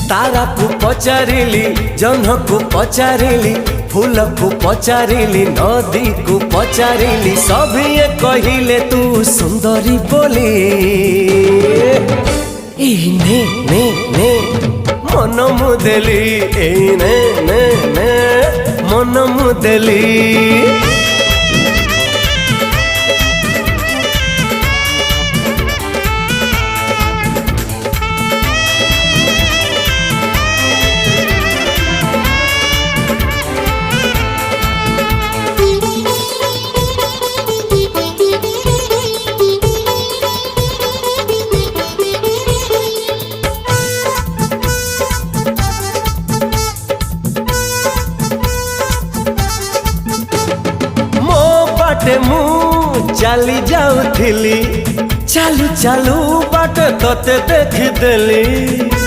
तारा को पचारिली जह्न को पचारिली फूल को पचारिली नदी को पचारिली सभी कहिले तू सुंदरी बोली ने ने ने मन मुदेली ने ने ने मन मुदेली मु चली जाऊली चालू चालू बाट तोते देखदेली